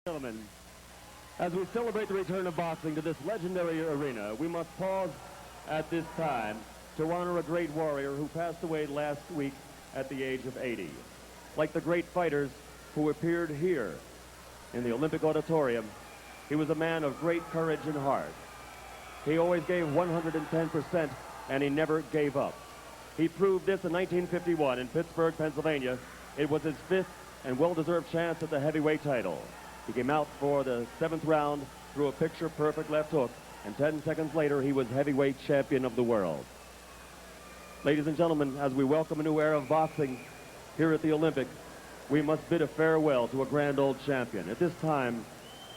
Gentlemen, as we celebrate the return of boxing to this legendary arena, we must pause at this time to honor a great warrior who passed away last week at the age of 80. Like the great fighters who appeared here in the Olympic Auditorium, he was a man of great courage and heart. He always gave 110%, and he never gave up. He proved this in 1951 in Pittsburgh, Pennsylvania. It was his fifth and well-deserved chance at the heavyweight title. He came out for the 7th round, threw a picture-perfect left hook, and 10 seconds later, he was heavyweight champion of the world. Ladies and gentlemen, as we welcome a new era of boxing here at the Olympic, we must bid a farewell to a grand old champion. At this time,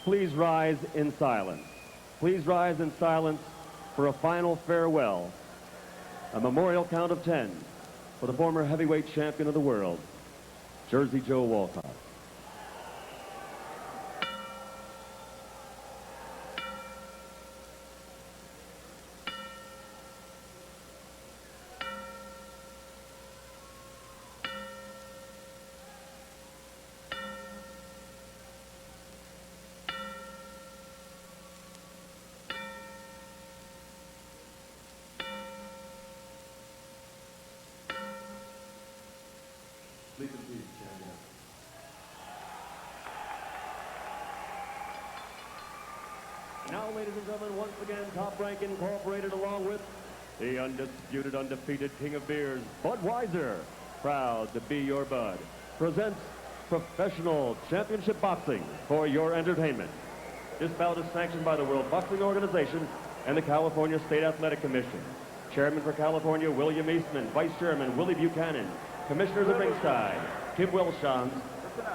please rise in silence. Please rise in silence for a final farewell, a memorial count of 10 for the former heavyweight champion of the world, Jersey Joe Walcott. Please and please, champion. Now, ladies and gentlemen, once again, Top Rank Incorporated, along with the undisputed, undefeated king of beers, Budweiser, proud to be your bud, presents professional championship boxing for your entertainment. This bout is sanctioned by the World Boxing Organization and the California State Athletic Commission. Chairman for California, William Eastman. Vice Chairman, Willie Buchanan. Commissioners at ringside, Kim Welshans,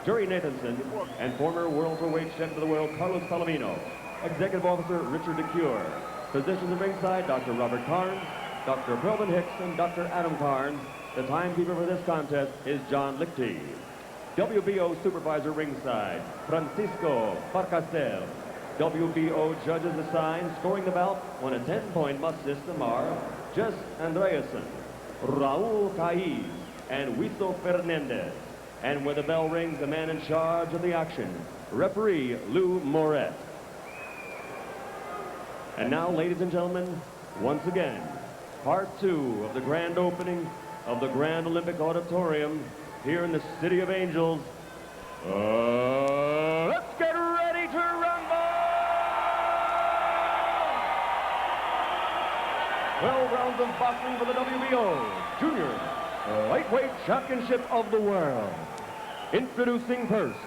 Jerry Nathanson, and former world heavyweight champion of the world, Carlos Palomino. Executive Officer, Richard DeCure. Physicians at ringside, Dr. Robert Carnes, Dr. Belvin Hicks, and Dr. Adam Carnes. The timekeeper for this contest is John Lichty. WBO Supervisor ringside, Francisco Farcastel. WBO judges assigned, scoring the bout on a 10-point must system are Jess Andreasen, Raul Caiz, and Wiso Fernandez. And when the bell rings, the man in charge of the action, referee Lou Moret. And now, ladies and gentlemen, once again, part 2 of the grand opening of the Grand Olympic Auditorium here in the City of Angels. Let's get ready to rumble! 12 rounds of boxing for the WBO Junior Lightweight Championship of the World. Introducing first,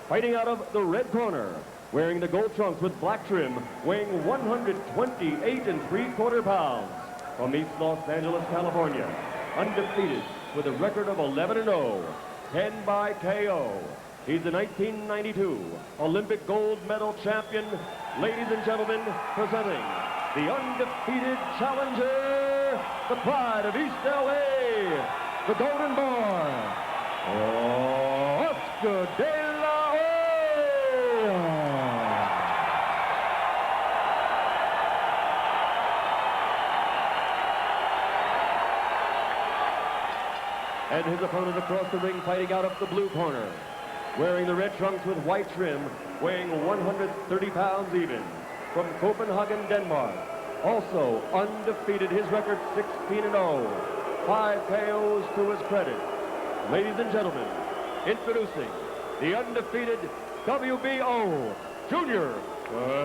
fighting out of the red corner, wearing the gold trunks with black trim, weighing 128 3/4 pounds, from East Los Angeles, California, undefeated with a record of 11-0, 10 by KO. He's the 1992 Olympic gold medal champion. Ladies and gentlemen, presenting the undefeated challenger, the pride of East LA, the Golden Boy, Oscar De La Hoya. And his opponent across the ring, fighting out of the blue corner, wearing the red trunks with white trim, weighing 130 pounds even, from Copenhagen, Denmark. Also undefeated, his record 16-0, 5 KOs to his credit. Ladies and gentlemen, introducing the undefeated WBO Junior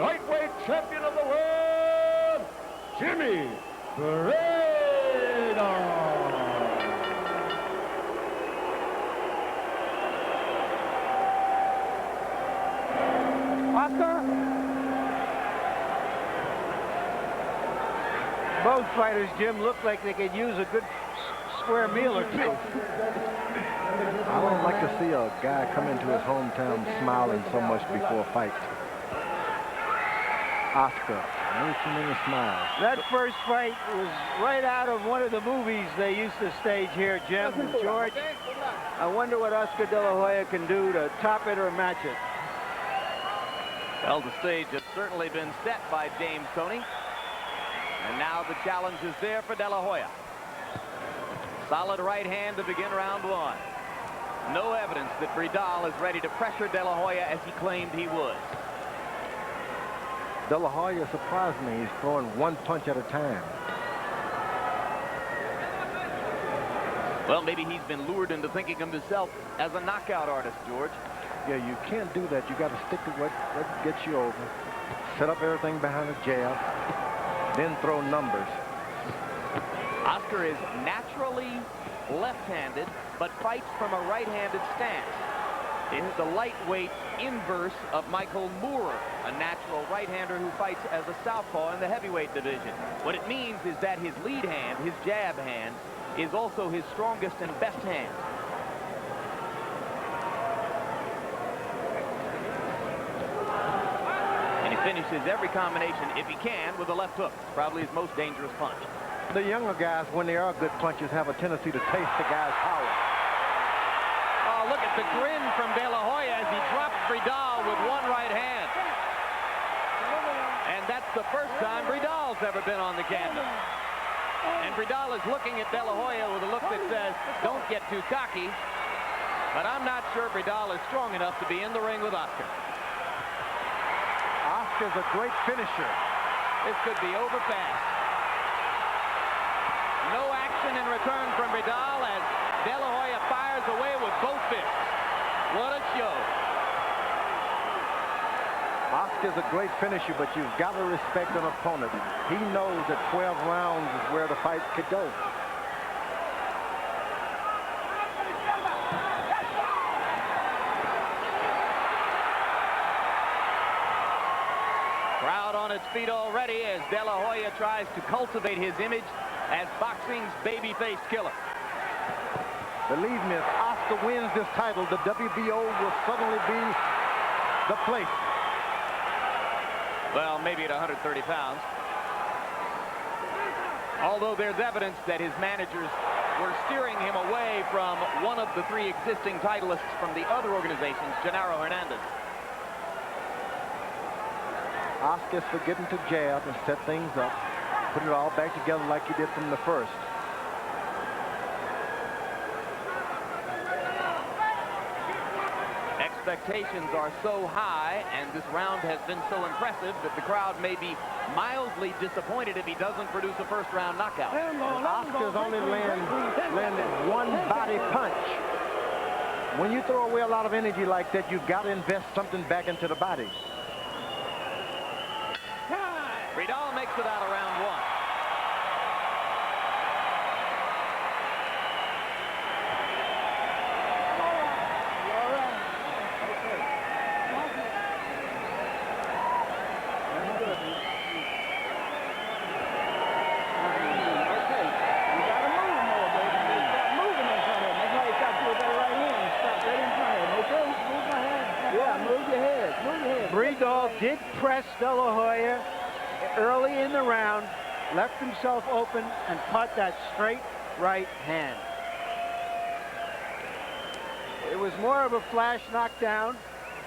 Lightweight Champion of the World, Jimmy Barreda. Oscar? Both fighters, Jim, look like they could use a good square meal or two. I don't like to see a guy come into his hometown smiling so much before a fight. Oscar, never too many smiles. That first fight was right out of one of the movies they used to stage here, Jim. George, I wonder what Oscar De La Hoya can do to top it or match it. Well, the stage has certainly been set by James Toney. And now the challenge is there for De La Hoya. Solid right hand to begin round 1. No evidence that Bridal is ready to pressure De La Hoya as he claimed he would. De La Hoya surprised me. He's throwing one punch at a time. Well, maybe he's been lured into thinking of himself as a knockout artist, George. Yeah, you can't do that. You got to stick to what gets you over. Set up everything behind a jab, then throw numbers. Oscar is naturally left-handed, but fights from a right-handed stance. It's the lightweight inverse of Michael Moore, a natural right-hander who fights as a southpaw in the heavyweight division. What it means is that his lead hand, his jab hand, is also his strongest and best hand. And he finishes every combination, if he can, with a left hook. Probably his most dangerous punch. The younger guys, when they are good punchers, have a tendency to taste the guy's power. Oh, look at the grin from De La Hoya as he drops Bridal with one right hand. And that's the first time Bridal's ever been on the canvas. And Bridal is looking at De La Hoya with a look that says, don't get too cocky. But I'm not sure Bridal is strong enough to be in the ring with Oscar. Oscar's a great finisher. This could be over fast. No action in return from Bridal as De La Hoya fires away with both fists. What a show. Oscar's a great finisher, but you've got to respect an opponent. He knows that 12 rounds is where the fight could go. Crowd on its feet already as De La Hoya tries to cultivate his image as boxing's baby-faced killer. Believe me, if Oscar wins this title, the WBO will suddenly be the place. Well, maybe at 130 pounds. Although there's evidence that his managers were steering him away from one of the three existing titleists from the other organizations, Gennaro Hernandez. Oscar's forgetting to jab and set things up. Put it all back together like he did from the first. Expectations are so high, and this round has been so impressive that the crowd may be mildly disappointed if he doesn't produce a first-round knockout. Oscar's only landed one body punch. When you throw away a lot of energy like that, you've got to invest something back into the body. Bridal makes it out of round one. Bridal did press De La Hoya early in the round, left himself open, and caught that straight right hand. It was more of a flash knockdown.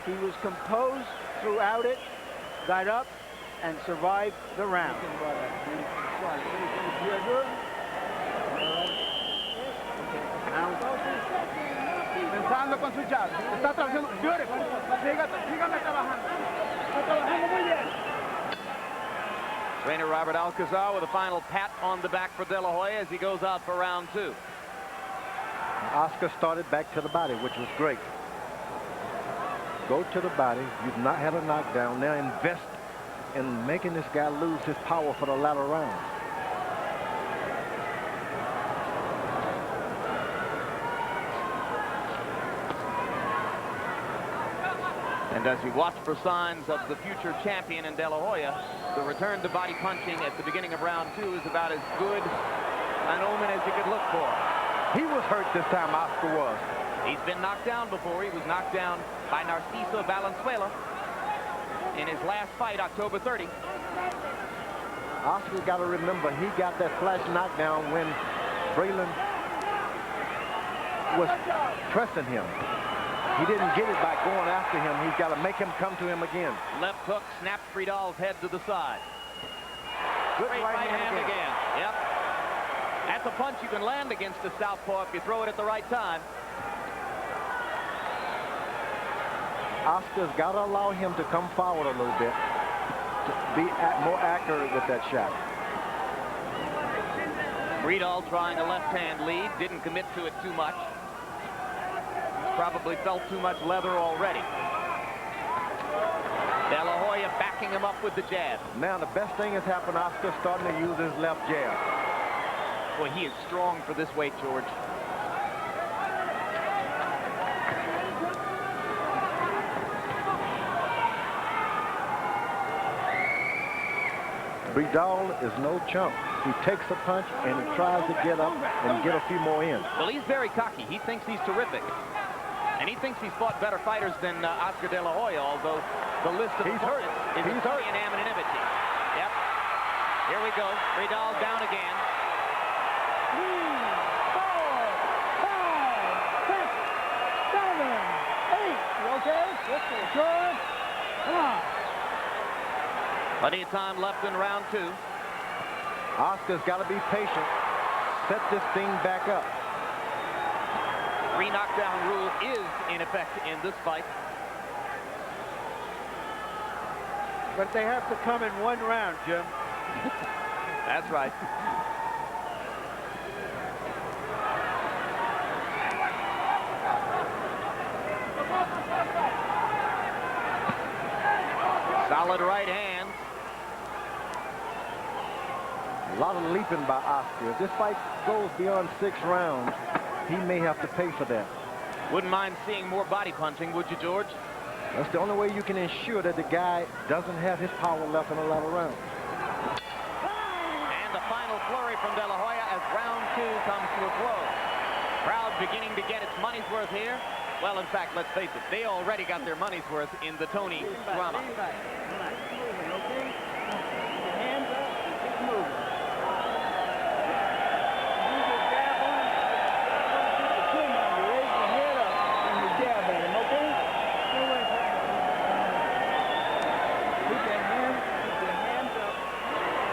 He was composed throughout it, got up, and survived the round. Pensando con su jab. Está trabajando. Beautiful. Sígame trabajando. Está trabajando muy bien. Trainer Robert Alcazar with a final pat on the back for De La Hoya as he goes out for round two. Oscar started back to the body, which was great. Go to the body. You've not had a knockdown. Now invest in making this guy lose his power for the latter rounds. And as we watch for signs of the future champion in De La Hoya, the return to body punching at the beginning of round two is about as good an omen as you could look for. He was hurt this time, Oscar was. He's been knocked down before. He was knocked down by Narciso Valenzuela in his last fight, October 30. Oscar got to remember, he got that flash knockdown when Braylon was pressing him. He didn't get it by going after him. He's got to make him come to him again. Left hook snaps Bridal's head to the side. Good Great right hand again. Yep. That's a punch you can land against the southpaw if you throw it at the right time. Oscar's got to allow him to come forward a little bit to be more accurate with that shot. Breedall trying a left-hand lead, didn't commit to it too much. Probably felt too much leather already. De La Hoya backing him up with the jab. Now the best thing has happened. Oscar's starting to use his left jab. Boy, he is strong for this weight, George. Breedall is no chump. He takes a punch and he tries to get up and get a few more in. Well, he's very cocky. He thinks he's terrific. And he thinks he's fought better fighters than Oscar De La Hoya, although the list of opponents is Italian anonymity. Yep. Here we go. Breedall down again. 3, 4, 5, 6, 7, 8. You okay? Good. Come on. Plenty of time left in round 2. Oscar's got to be patient. Set this thing back up. 3 knockdown rule is in effect in this fight. But they have to come in one round, Jim. That's right. Solid right hand. A lot of leaping by Oscar. If this fight goes beyond 6 rounds, he may have to pay for that. Wouldn't mind seeing more body punching, would you, George? That's the only way you can ensure that the guy doesn't have his power left in a lot of rounds. And the final flurry from De La Hoya as round 2 comes to a close. Crowd beginning to get its money's worth here. Well, in fact, let's face it, they already got their money's worth in the Tony drama.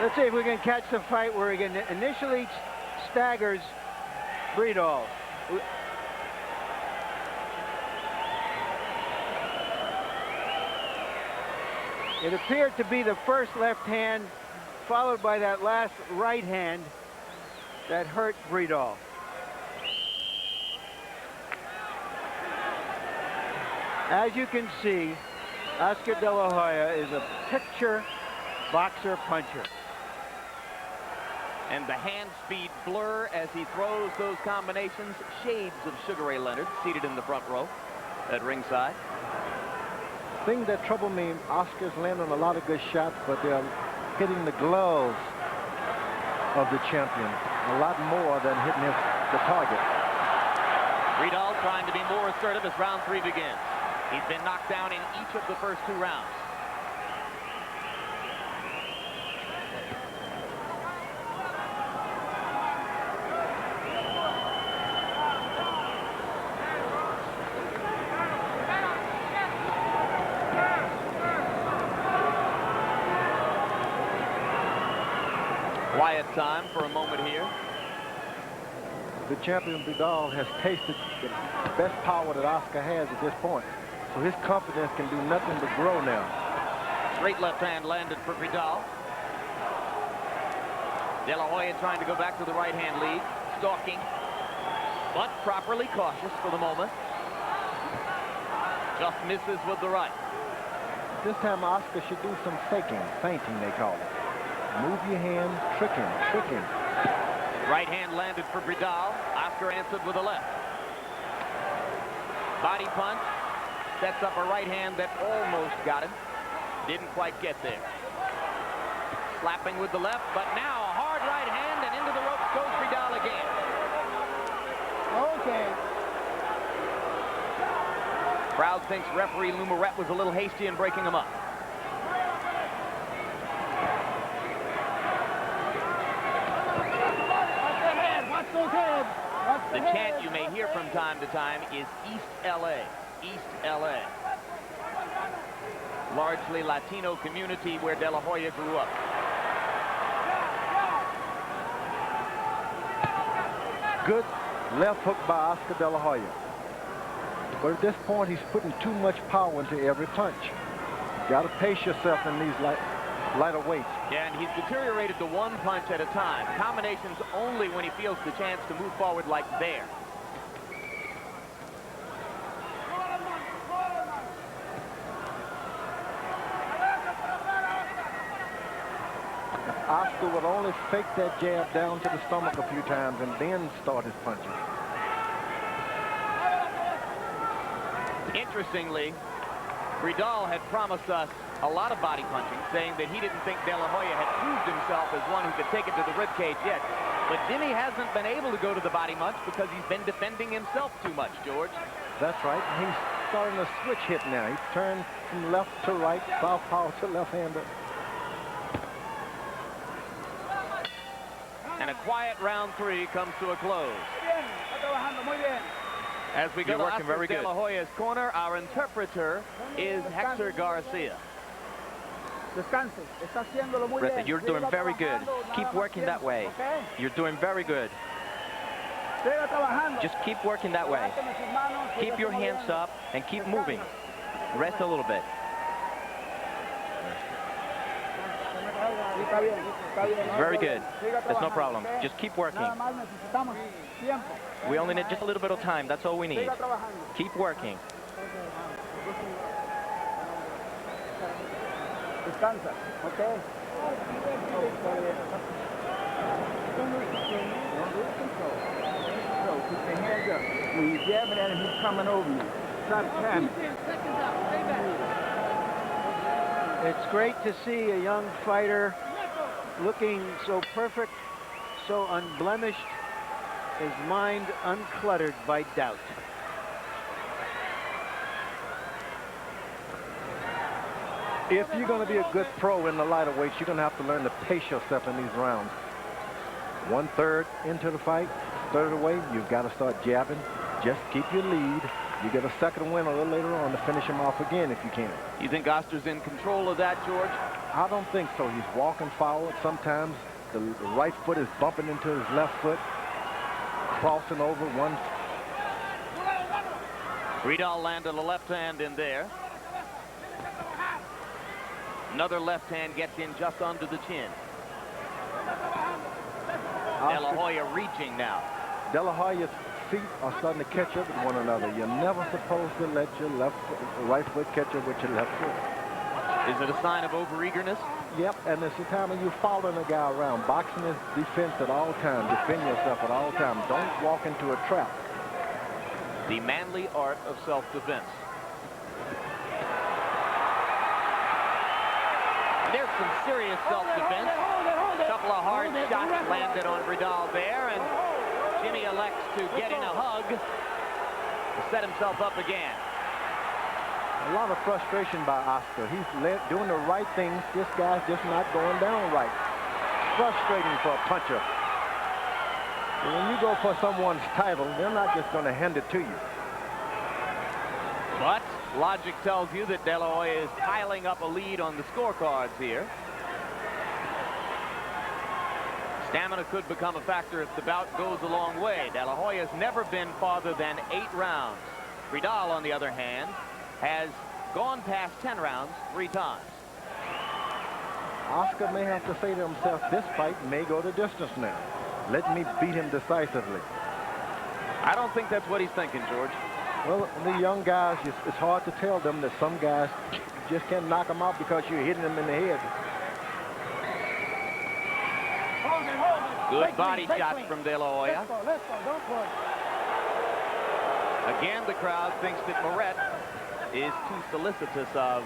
Let's see if we can catch the fight where he initially staggers Breedall. It appeared to be the first left hand, followed by that last right hand that hurt Breedall. As you can see, Oscar De La Hoya is a picture boxer puncher. And the hand speed blur as he throws those combinations. Shades of Sugar Ray Leonard seated in the front row at ringside. The thing that troubled me, Oscar's landing a lot of good shots, but they're hitting the gloves of the champion a lot more than hitting the target. Breedall trying to be more assertive as round 3 begins. He's been knocked down in each of the first 2 rounds. Quiet time for a moment here. The champion Breedall has tasted the best power that Oscar has at this point. So his confidence can do nothing but grow now. Straight left hand landed for Breedall. De La Hoya trying to go back to the right hand lead. Stalking, but properly cautious for the moment. Just misses with the right. This time Oscar should do some faking, feinting they call it. Move your hand, tricking. Right hand landed for Breedall. Oscar answered with a left. Body punch. Sets up a right hand that almost got him. Didn't quite get there. Slapping with the left, but now a hard right hand, and into the ropes goes Breedall again. Okay. Crowd thinks referee Lou Moret was a little hasty in breaking him up. The chant you may hear from time to time is East LA, East LA. Largely Latino community where De La Hoya grew up. Good left hook by Oscar De La Hoya. But at this point, he's putting too much power into every punch. Got to pace yourself in these lighter weights. Yeah, and he's deteriorated to one punch at a time. Combinations only when he feels the chance to move forward like there. Oscar would only fake that jab down to the stomach a few times and then start his punches. Interestingly, Vidal had promised us a lot of body punching, saying that he didn't think De La Hoya had proved himself as one who could take it to the ribcage yet. But Jimmy hasn't been able to go to the body much because he's been defending himself too much, George. That's right. He's starting to switch hip now. He's turned from left to right, southpaw to left-hander. And a quiet round 3 comes to a close. As we go to Oscar De La Hoya's corner, our interpreter is Hector Garcia. Reza, you're doing very good. Keep working that way. You're doing very good. Just keep working that way. Keep your hands up and keep moving. Rest a little bit. It's very good. There's no problem. Just keep working. We only need just a little bit of time. That's all we need. Keep working. Okay. Keep your hands up. When you're jabbing at him, he's coming over you. Try to time it. It's great to see a young fighter looking so perfect, so unblemished, his mind uncluttered by doubt. If you're going to be a good pro in the lighter weights, you're going to have to learn to pace yourself in these rounds. 1/3 into the fight, third away, you've got to start jabbing. Just keep your lead. You get a second win a little later on to finish him off again if you can. You think Oster's in control of that, George? I don't think so. He's walking forward. Sometimes the right foot is bumping into his left foot, crossing over one. Vidal landed a left hand in there. Another left hand gets in just under the chin. De La Hoya reaching now. De La Hoya's feet are starting to catch up with one another. You're never supposed to let your right foot catch up with your left foot. Is it a sign of overeagerness? Yep, and it's the time when you're following a guy around. Boxing is defense at all times. Defend yourself at all times. Don't walk into a trap. The manly art of self-defense. There's some serious self-defense. A couple of hard shots landed on Vidal there, and Jimmy elects to get in a hug to set himself up again. A lot of frustration by Oscar. He's doing the right things. This guy's just not going down right. Frustrating for a puncher. And when you go for someone's title, they're not just going to hand it to you. But logic tells you that De La Hoya is piling up a lead on the scorecards here. Stamina could become a factor if the bout goes a long way. De La Hoya's never been farther than 8 rounds. Vidal, on the other hand, has gone past 10 rounds 3 times. Oscar may have to say to himself, this fight may go the distance now. Let me beat him decisively. I don't think that's what he's thinking, George. Well, the young guys, it's hard to tell them that some guys just can't knock them out because you're hitting them in the head. Good body shots from De La Hoya. Let's go. Don't push. Again, the crowd thinks that Moret is too solicitous of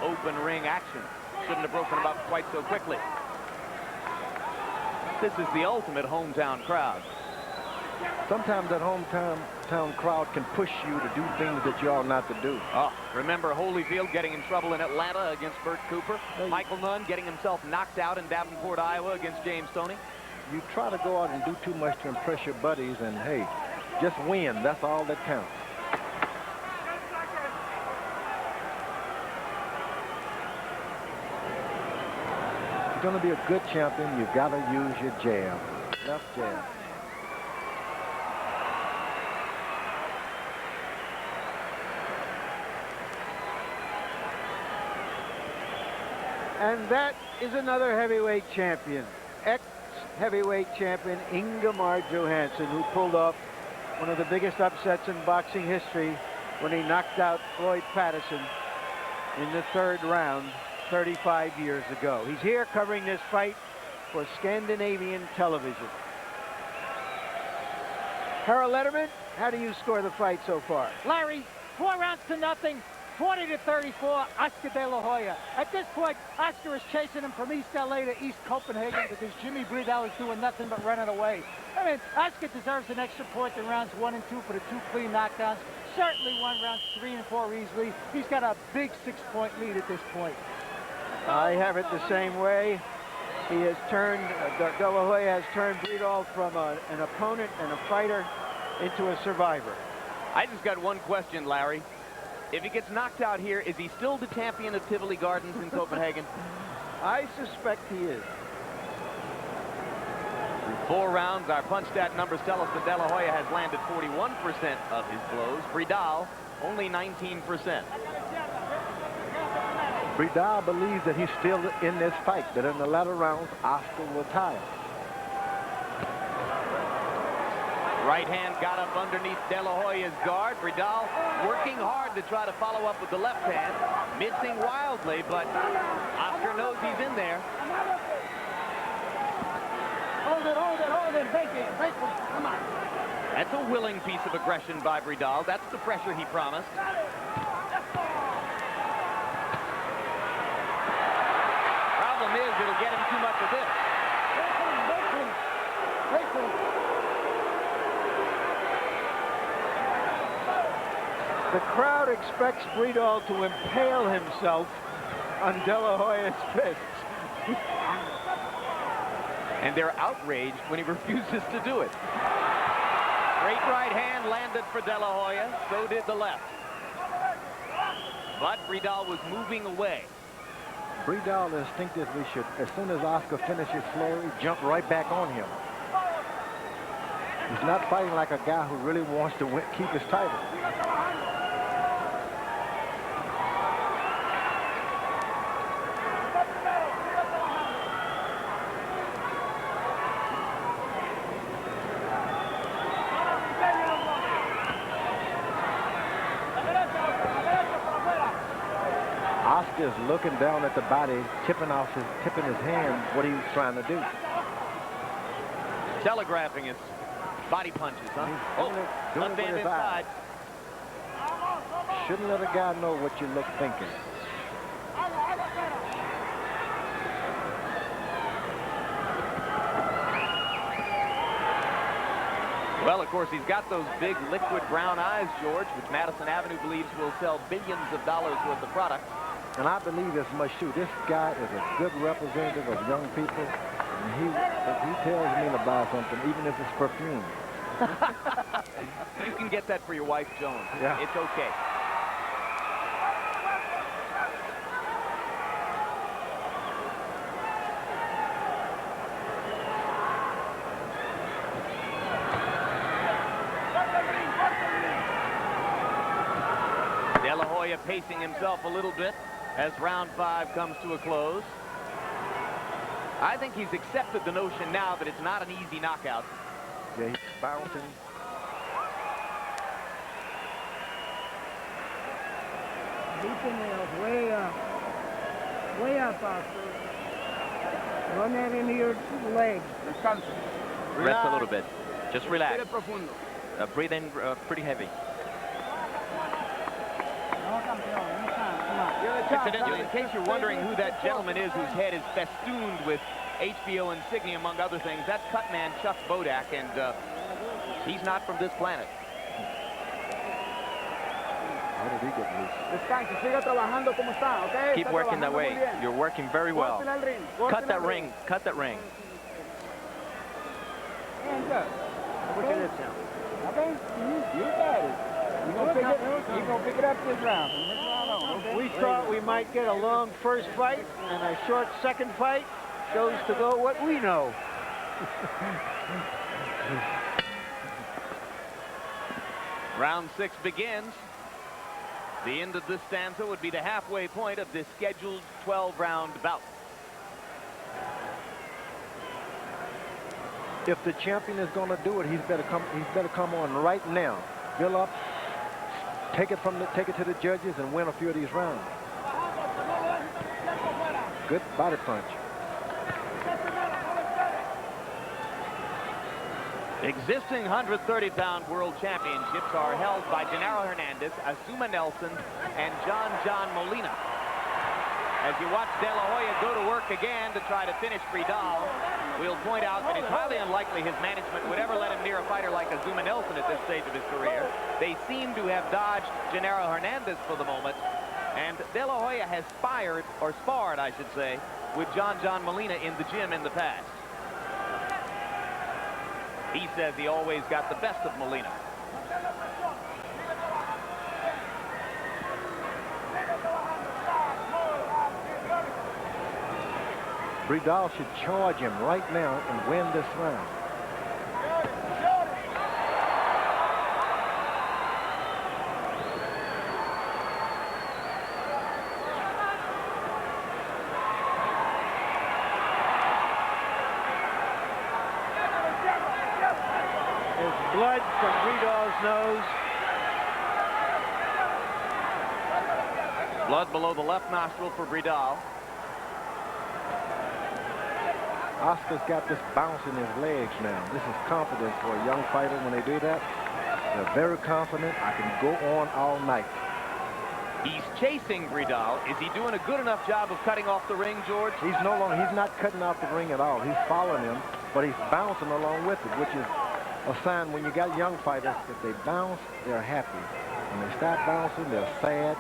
open ring action. Shouldn't have broken him up quite so quickly. This is the ultimate hometown crowd. Sometimes that hometown crowd can push you to do things that you ought not to do. Oh, remember Holyfield getting in trouble in Atlanta against Burt Cooper? Michael Nunn getting himself knocked out in Davenport, Iowa against James Toney? You try to go out and do too much to impress your buddies, and hey, just win. That's all that counts. If you're going to be a good champion, you've got to use your jab. Left jab. And that is another heavyweight champion, ex-heavyweight champion Ingemar Johansson, who pulled off one of the biggest upsets in boxing history when he knocked out Floyd Patterson in the 3rd round 35 years ago. He's here covering this fight for Scandinavian television. Harold Letterman, how do you score the fight so far? Larry, 4 rounds to nothing, 40-34, Oscar De La Hoya. At this point, Oscar is chasing him from East LA to East Copenhagen because Jimmy Breedell is doing nothing but running away. I mean, Oscar deserves an extra point in rounds 1 and 2 for the 2 clean knockdowns. Certainly won rounds 3 and 4 easily. He's got a big 6-point lead at this point. I have it the same way. He has turned, De La Hoya has turned Breedell from an opponent and a fighter into a survivor. I just got one question, Larry. If he gets knocked out here, is he still the champion of Tivoli Gardens in Copenhagen? I suspect he is. Through 4 rounds, our punch stat numbers tell us that De La Hoya has landed 41% of his blows. Breedell, only 19%. Breedell believes that he's still in this fight, that in the latter rounds, Oscar will tire. Right hand got up underneath De La Hoya's guard. Breedell working hard to try to follow up with the left hand, missing wildly, but Oscar knows he's in there. Hold it, break it, come on. That's a willing piece of aggression by Breedell. That's the pressure he promised. Problem is, it'll get him too much of this. The crowd expects Breedell to impale himself on De La Hoya's fists. And they're outraged when he refuses to do it. Great right hand landed for De La Hoya. So did the left. But Breedell was moving away. Breedell instinctively should, as soon as Oscar finishes flurry, jump right back on him. He's not fighting like a guy who really wants to keep his title. Oscar's looking down at the body, tipping his hand what he was trying to do. Telegraphing his body punches, huh? Left hand inside. Shouldn't let a guy know what you look thinking. Well, of course, he's got those big liquid brown eyes, George, which Madison Avenue believes will sell billions of dollars worth of product. And I believe as much too. This guy is a good representative of young people. And if he tells me to buy something, even if it's perfume. You can get that for your wife, Joan. Yeah. It's okay. De La Hoya pacing himself a little bit as round 5 comes to a close. I think he's accepted the notion now that it's not an easy knockout. Yeah, he's bouncing. Deep in there, way up. Way up, Oscar. Run that into your leg. Rest a little bit. Just relax. Breathe in pretty heavy. Incidentally, in case you're wondering who that gentleman is whose head is festooned with HBO insignia, among other things, that's cutman Chuck Bodak, and he's not from this planet. How did he get loose? Keep working that way. You're working very well. Cut that ring. Cut that ring. Hands up. Look at this now. Okay? You got it. You're going to pick it up this round. From this round on. Okay? We thought we might get a long first fight and a short second fight. Shows to go what we know. Round 6 begins. The end of this stanza would be the halfway point of this scheduled 12-round bout. If the champion is going to do it, he's better come on right now. Fill up, take it to the judges, and win a few of these rounds. Good body punch. Existing 130-pound world championships are held by Gennaro Hernandez, Azuma Nelson, and John Molina. As you watch De La Hoya go to work again to try to finish Bridal, we'll point out that it's highly unlikely his management would ever let him near a fighter like Azuma Nelson at this stage of his career. They seem to have dodged Gennaro Hernandez for the moment, and De La Hoya has sparred, I should say, with John Molina in the gym in the past. He says he always got the best of Molina. Bridal should charge him right now and win this round. There's blood from Bridal's nose. Blood below the left nostril for Bridal. Oscar's got this bounce in his legs now. This is confidence for a young fighter when they do that. They're very confident. I can go on all night. He's chasing Bridal. Is he doing a good enough job of cutting off the ring, George? He's not cutting off the ring at all. He's following him, but he's bouncing along with it, which is a sign when you got young fighters, if they bounce, they're happy. When they stop bouncing, they're sad.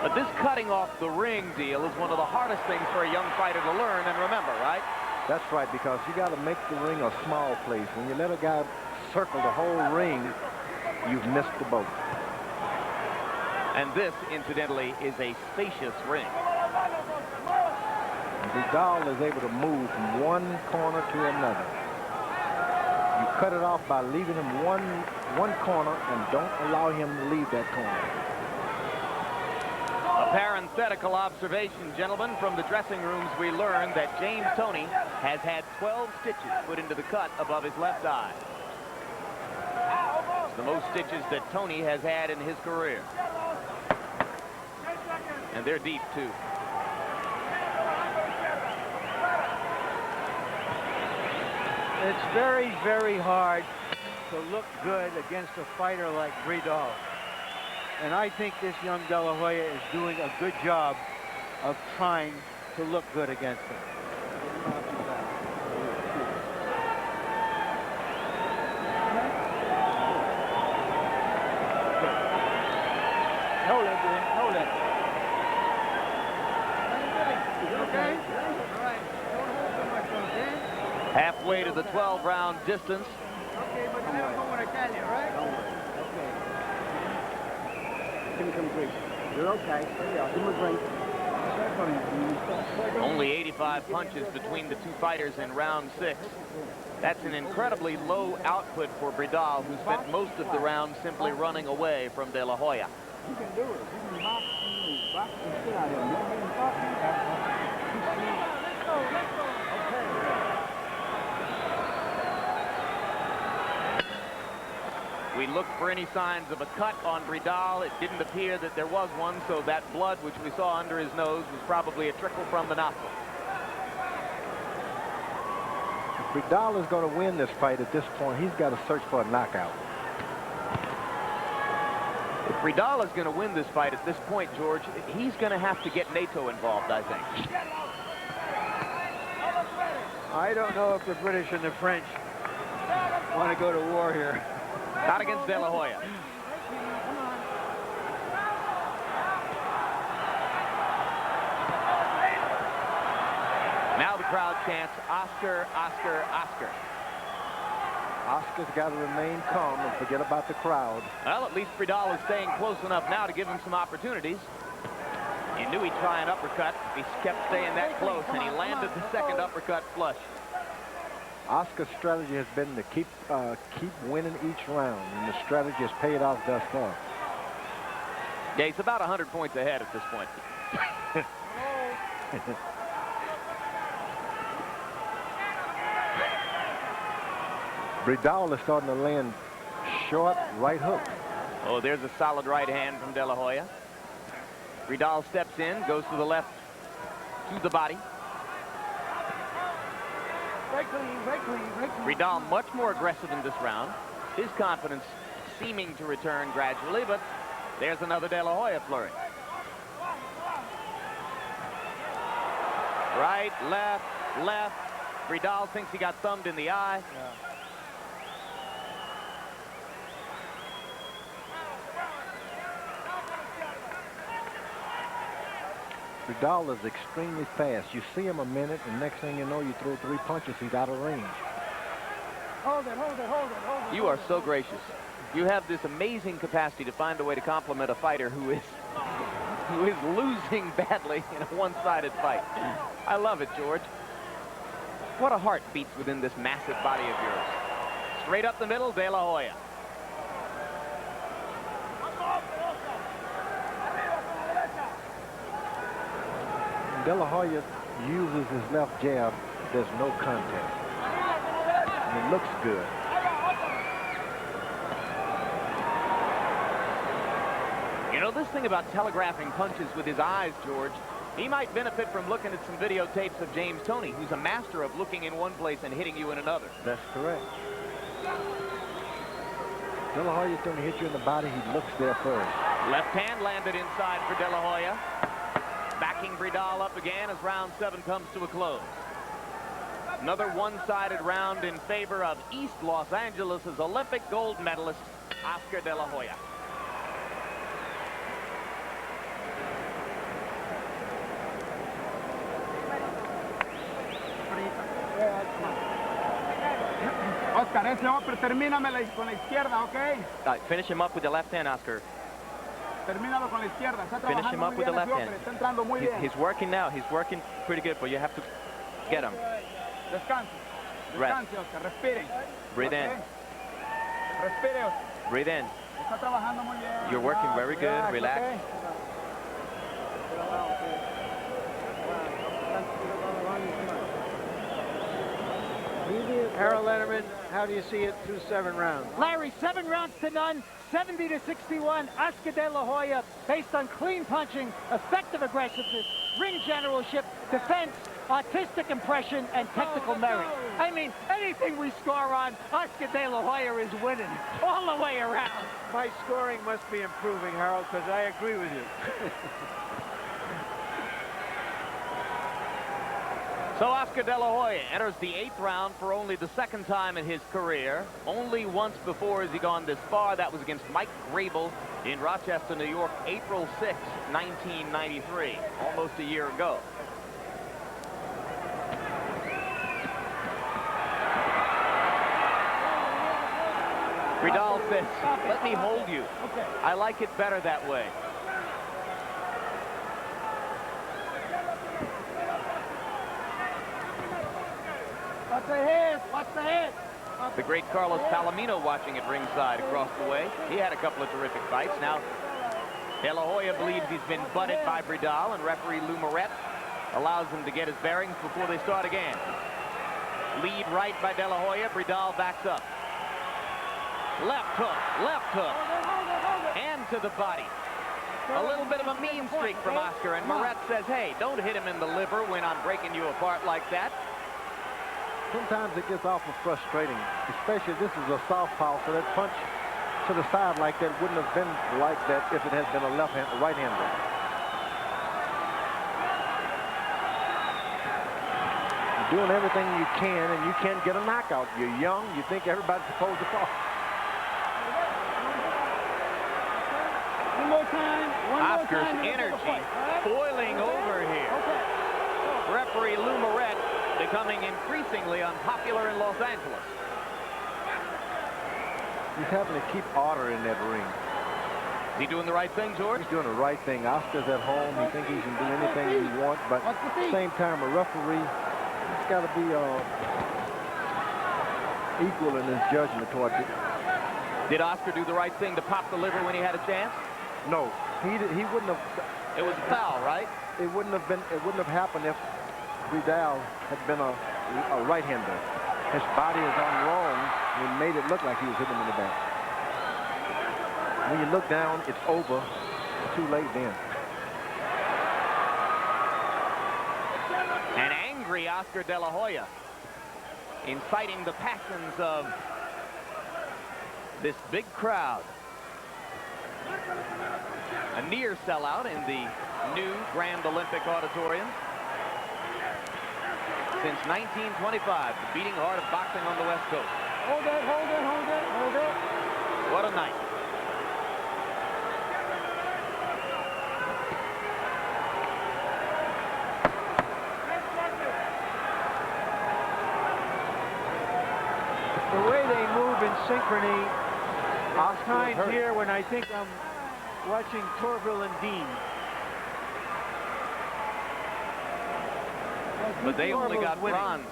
But this cutting off the ring deal is one of the hardest things for a young fighter to learn and remember, right? That's right, because you got to make the ring a small place. When you let a guy circle the whole ring, you've missed the boat. And this, incidentally, is a spacious ring. Bridal is able to move from one corner to another. You cut it off by leaving him one corner and don't allow him to leave that corner. A parenthetical observation, gentlemen, from the dressing rooms we learned that James Toney has had 12 stitches put into the cut above his left eye. It's the most stitches that Toney has had in his career. And they're deep, too. It's very, very hard to look good against a fighter like Bridal. And I think this young De La Hoya is doing a good job of trying to look good against him. Hold it, dude. Hold it. Okay? All right. Don't hold so much, okay? Halfway to the 12-round distance. Okay, but you never go when I tell you, right? Don't worry. Okay. You're okay. Give him a drink. Only 85 punches between the two fighters in round 6. That's an incredibly low output for Bridal, who spent most of the round simply running away from De La Hoya. You can do it. You can box the shit out of him. You can box him. Let's go. We looked for any signs of a cut on Bridal. It didn't appear that there was one, so that blood which we saw under his nose was probably a trickle from the nostril. If Bridal is going to win this fight at this point, he's got to search for a knockout. If Bridal is going to win this fight at this point, George, he's going to have to get NATO involved, I think. I don't know if the British and the French want to go to war here. Not against De La Hoya. Now the crowd chants, Oscar, Oscar, Oscar. Oscar's got to remain calm and forget about the crowd. Well, at least Bridal is staying close enough now to give him some opportunities. You knew he'd try an uppercut if he kept staying that close, and he landed the second uppercut flush. Oscar's strategy has been to keep winning each round, and the strategy has paid off thus far. Yeah, he's about 100 points ahead at this point. Bridal is starting to land short right hooks. Oh, there's a solid right hand from De La Hoya. Bridal steps in, goes to the left, to the body. Bridal much more aggressive in this round. His confidence seeming to return gradually, but there's another De La Hoya flurry. Right, left, left. Bridal thinks he got thumbed in the eye. Bridal is extremely fast. You see him a minute, and next thing you know, you throw 3 punches, he's out of range. Hold it, hold it, hold it, hold it. You are so gracious. You have this amazing capacity to find a way to compliment a fighter who is losing badly in a one-sided fight. I love it, George. What a heart beats within this massive body of yours. Straight up the middle, De La Hoya. De La Hoya uses his left jab. There's no contact. And it looks good. You know, this thing about telegraphing punches with his eyes, George, he might benefit from looking at some videotapes of James Toney, who's a master of looking in one place and hitting you in another. That's correct. De La Hoya's going to hit you in the body. He looks there first. Left hand landed inside for De La Hoya. Backing Bridal up again as round 7 comes to a close. Another one-sided round in favor of East Los Angeles' Olympic gold medalist, Oscar De La Hoya. Oscar, ese hombre, termíname con la izquierda, ¿ok? Finish him up with the left hand, Oscar. Termínalo con la izquierda. Está Finish him trabajando up muy with the bien left ese hand. hombre. Está entrando muy bien. He's working now. He's working pretty good, but you have to get him. Descanse. Rest. Descanse, Oscar. Respire. Breathe in. Respire, Oscar. Breathe in. Está trabajando muy bien. You're working very good. Relax. Okay? Harold Letterman, how do you see it through 7 rounds? Larry, 7 rounds to none, 70-61. Oscar De La Hoya, based on clean punching, effective aggressiveness, ring generalship, defense, artistic impression, and technical merit. I mean, anything we score on, Oscar De La Hoya is winning all the way around. My scoring must be improving, Harold, because I agree with you. So Oscar De La Hoya enters the 8th round for only the 2nd time in his career. Only once before has he gone this far. That was against Mike Grable in Rochester, New York, April 6, 1993, almost a year ago. Bridal says, let me hold you. I like it better that way. What's the hit? What's the hit? The great Carlos Palomino watching at ringside across the way. He had a couple of terrific fights. Now, De La Hoya believes he's been butted by Bridal, and referee Lou Moret allows him to get his bearings before they start again. Lead right by De La Hoya. Bridal backs up. Left hook, and to the body. A little bit of a mean streak from Oscar, and Moret says, hey, don't hit him in the liver when I'm breaking you apart like that. Sometimes it gets awful frustrating, especially this is a southpaw, so that punch to the side like that wouldn't have been like that if it had been a right-hander. You're doing everything you can, and you can't get a knockout. You're young. You think everybody's supposed to fall. One more time. Oscar's energy boiling over here. Referee Lou Moret becoming increasingly unpopular in Los Angeles. He's having to keep order in that ring. Is he doing the right thing, George? He's doing the right thing. Oscar's at home. He thinks he can do anything he wants, but at the same time, a referee, he's got to be equal in his judgment toward it. Did Oscar do the right thing to pop the liver when he had a chance? No, he wouldn't have. It was foul, right? It wouldn't have happened if Bridal had been a right-hander. His body is on wrong, and it made it look like he was hitting him in the back. When you look down, it's over. It's too late then. An angry Oscar De La Hoya, inciting the passions of this big crowd. A near sellout in the new Grand Olympic Auditorium. Since 1925, the beating heart of boxing on the West Coast. Hold it, hold it, hold it, hold it. What a night. The way they move in synchrony, Oscar times hurt. here when I think I'm watching Torville and Dean. But they only got winning. bronze.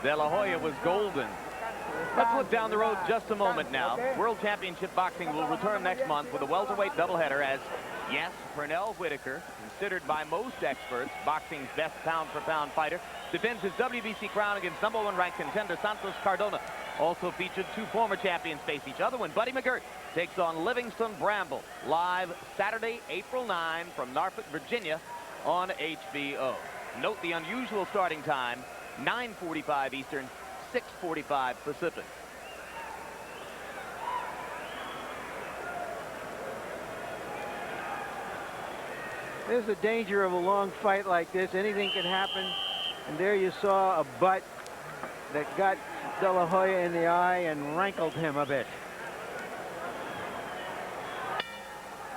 De La Hoya was golden. Let's look down the road just a moment now. World Championship Boxing will return next month with a welterweight doubleheader as, yes, Pernell Whitaker, considered by most experts boxing's best pound-for-pound fighter, defends his WBC crown against #1 ranked contender Santos Cardona. Also featured two former champions face each other when Buddy McGirt takes on Livingston Bramble. Live Saturday, April 9 from Norfolk, Virginia on HBO. Note the unusual starting time, 9:45 Eastern, 6:45 Pacific. There's the danger of a long fight like this. Anything can happen. And there you saw a butt that got De La Hoya in the eye and rankled him a bit.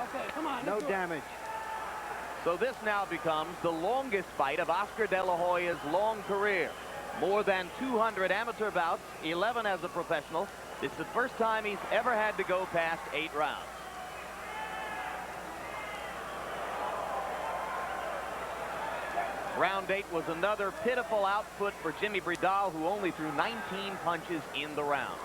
Okay, come on. No let's do it. damage. So this now becomes the longest fight of Oscar De La Hoya's long career. More than 200 amateur bouts, 11 as a professional. It's the first time he's ever had to go past 8 rounds. Round 8 was another pitiful output for Jimmy Bridal, who only threw 19 punches in the round.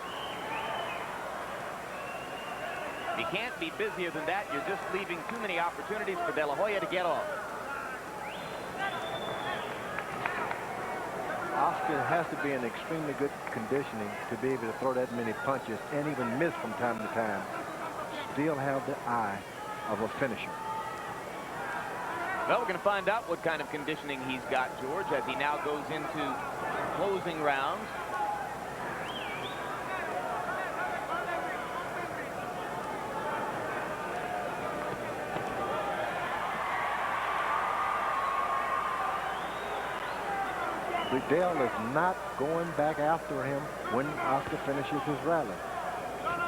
You can't be busier than that. You're just leaving too many opportunities for De La Hoya to get off. Oscar has to be in extremely good conditioning to be able to throw that many punches and even miss from time to time. Still have the eye of a finisher. Well, we're going to find out what kind of conditioning he's got, George, as he now goes into closing rounds. Bridal is not going back after him when Oscar finishes his rally.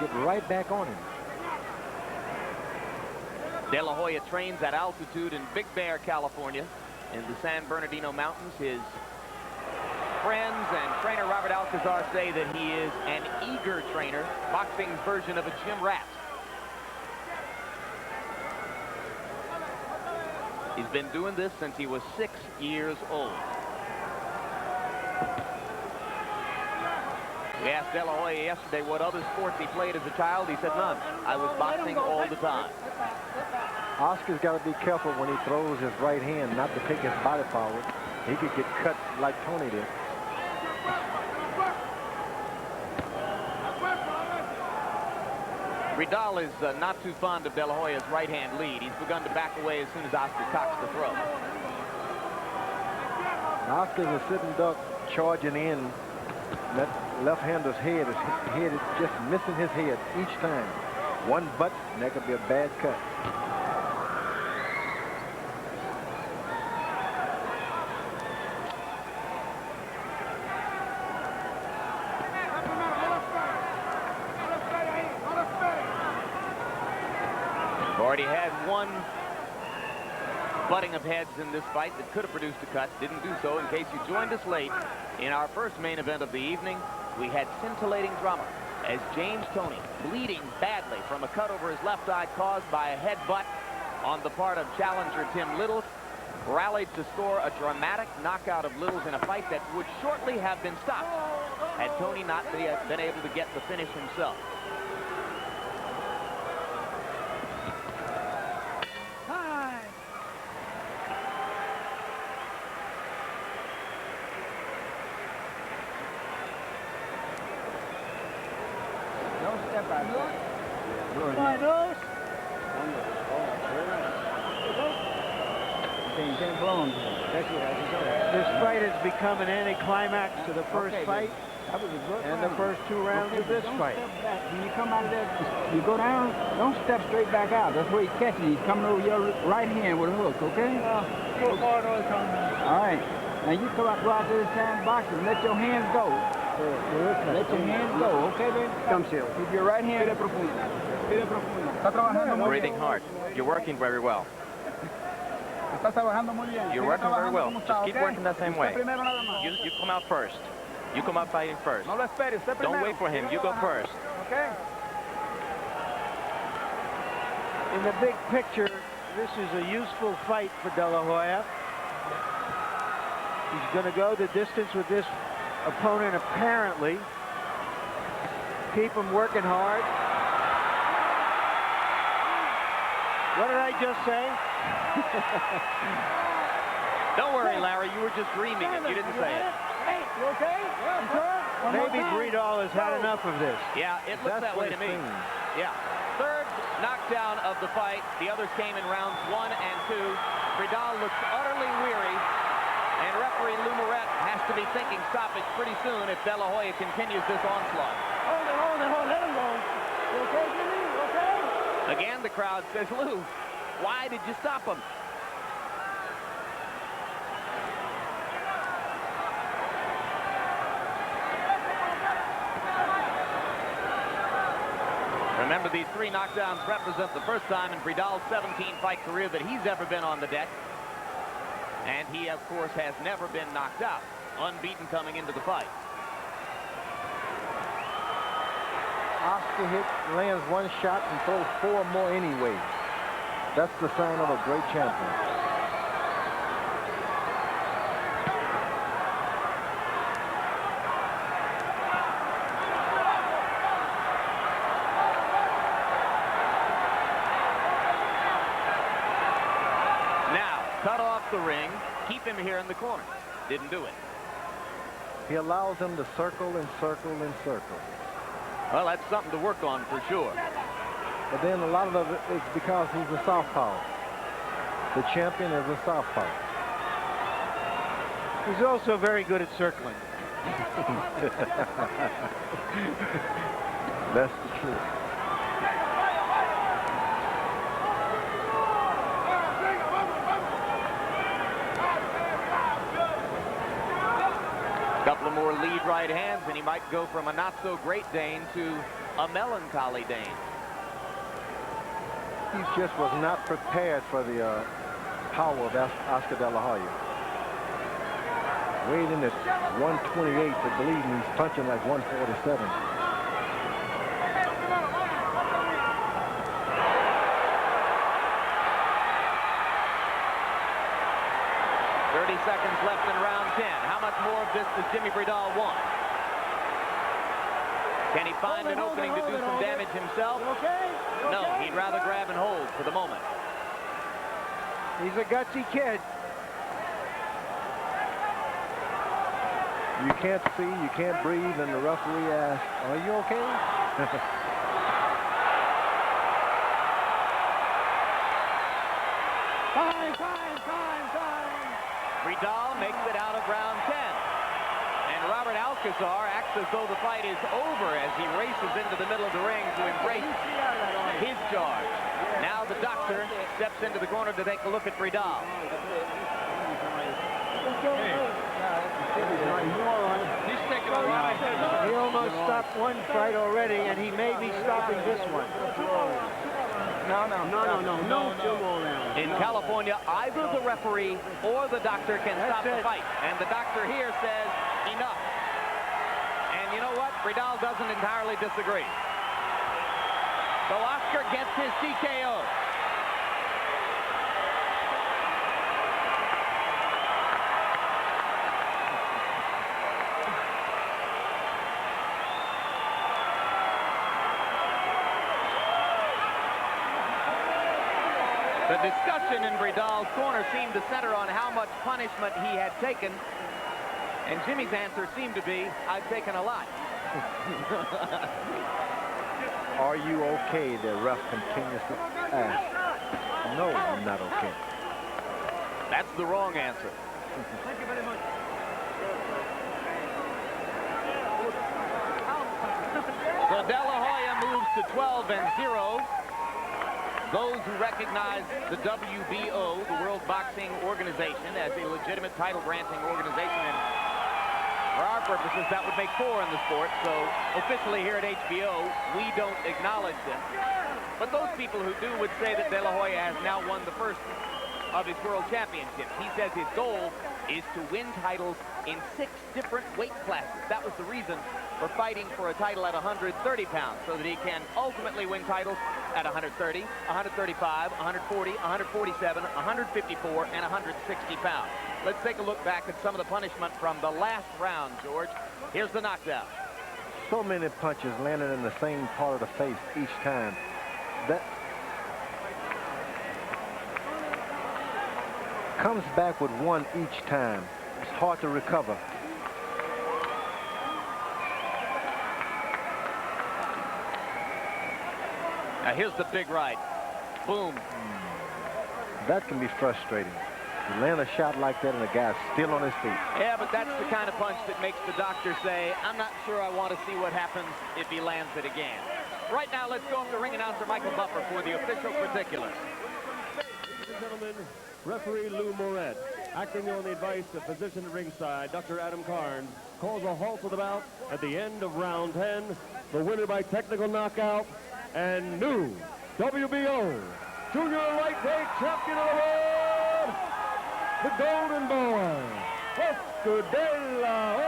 Get right back on him. De La Hoya trains at altitude in Big Bear, California, in the San Bernardino Mountains. His friends and trainer Robert Alcazar say that he is an eager trainer, boxing's version of a gym rat. He's been doing this since he was 6 years old. We asked De La Hoya yesterday what other sports he played as a child. He said none. I was boxing all the time. Oscar's got to be careful when he throws his right hand not to take his body forward. He could get cut like Tony did. Bridal is not too fond of De La Hoya's right-hand lead. He's begun to back away as soon as Oscar cocks the throw. Oscar's a sitting duck charging in. That left-hander's head is just missing his head each time. One butt, and that could be a bad cut. Already had one butting of heads in this fight that could have produced a cut. Didn't do so. In case you joined us late, in our first main event of the evening, we had scintillating drama as James Toney, bleeding badly from a cut over his left eye caused by a headbutt on the part of challenger Tim Littles, rallied to score a dramatic knockout of Littles in a fight that would shortly have been stopped had Toney not been able to get the finish himself. step out. My nose. Can't blow him. This fight has become an anticlimax to the first fight That was a good and the first 2 rounds of this don't fight. step back. When you come out of there, you go down, don't step straight back out. That's where he's catching you. He's coming over your right hand with a hook, okay? All right. Now you go out to this time boxing. Let your hands go. Let your hands go, okay, baby? Come, Seal. Keep your right hand. Breathing hard. You're working very well. Estás trabajando muy bien. You're working very well. Just keep working that same way. You come out first. You come out fighting first. No lo esperes. Usted Don't primero. wait for him. You go first. Okay. In the big picture, this is a useful fight for De La Hoya. He's going to go the distance with this opponent, apparently. Keep him working hard. What did I just say? Don't worry, Larry. You were just dreaming it. You didn't say it. Hey, you okay? Maybe Breedall has had enough of this. Yeah, it looks that way to me. Yeah. Third knockdown of the fight. The others came in rounds 1 and 2. Breedall looks utterly weary. And referee Lou Moret has to be thinking stoppage pretty soon if De La Hoya continues this onslaught. Hold it. Let him go. You okay, Jimmy? You okay? Again, the crowd says, Lou, why did you stop him? Remember, these 3 knockdowns represent the first time in Breedall's 17-fight career that he's ever been on the deck. And he, of course, has never been knocked out, unbeaten coming into the fight. Oscar lands 1 shot and throws 4 more anyway. That's the sign of a great champion. Now, cut off the ring, keep him here in the corner. Didn't do it. He allows him to circle and circle and circle. Well, that's something to work on for sure. But then a lot of it is because he's a southpaw. The champion is a southpaw. He's also very good at circling. That's the truth. Couple of more lead right hands, and he might go from a not-so-great Dane to a melancholy Dane. He just was not prepared for the power of Oscar De La Hoya. Weighed in at 128, but believe me, he's punching like 147. 30 seconds left in round 10. How much more of this does Jimmy Breedall want? Can he find an opening to do some damage himself? No, he'd rather grab and hold for the moment. He's a gutsy kid. You can't see, you can't breathe, and the referee asks, "Are you okay?" Time. Breedall makes it out of round 10. And Robert Alcazar acts as though the fight is over as he races into the middle of the ring to embrace his charge. Now the doctor steps into the corner to take a look at Breedall. He almost stopped 1 fight already, and he may be stopping this one. No. In California, either the referee or the doctor can stop the fight. And the doctor here says, enough. And you know what? Breedall doesn't entirely disagree. So Oscar gets his TKO. The discussion in Breedall's corner seemed to center on how much punishment he had taken. And Jimmy's answer seemed to be, I've taken a lot. Are you okay? The ref continues to ask. No, I'm not okay. That's the wrong answer. Thank you very much. So De La Hoya moves to 12-0. Those who recognize the WBO, the World Boxing Organization, as a legitimate title-granting organization, and for our purposes, that would make 4 in the sport. So officially here at HBO, we don't acknowledge them. But those people who do would say that De La Hoya has now won the first of his world championships. He says his goal is to win titles in 6 different weight classes. That was the reason for fighting for a title at 130 pounds, so that he can ultimately win titles at 130, 135, 140, 147, 154, and 160 pounds. Let's take a look back at some of the punishment from the last round, George. Here's the knockdown. So many punches landing in the same part of the face each time. That comes back with one each time. It's hard to recover. Now here's the big right. Boom. That can be frustrating. You land a shot like that and the guy's still on his feet. Yeah, but that's the kind of punch that makes the doctor say, I'm not sure I want to see what happens if he lands it again. Right now, let's go up to ring announcer Michael Buffer for the official particulars. Ladies and gentlemen, referee Lou Moret, acting on the advice of physician at ringside, Dr. Adam Carnes, calls a halt to the bout at the end of round 10. The winner by technical knockout and new WBO Junior Lightweight Champion of the World, the Golden Boy, Oscar De La Hoya.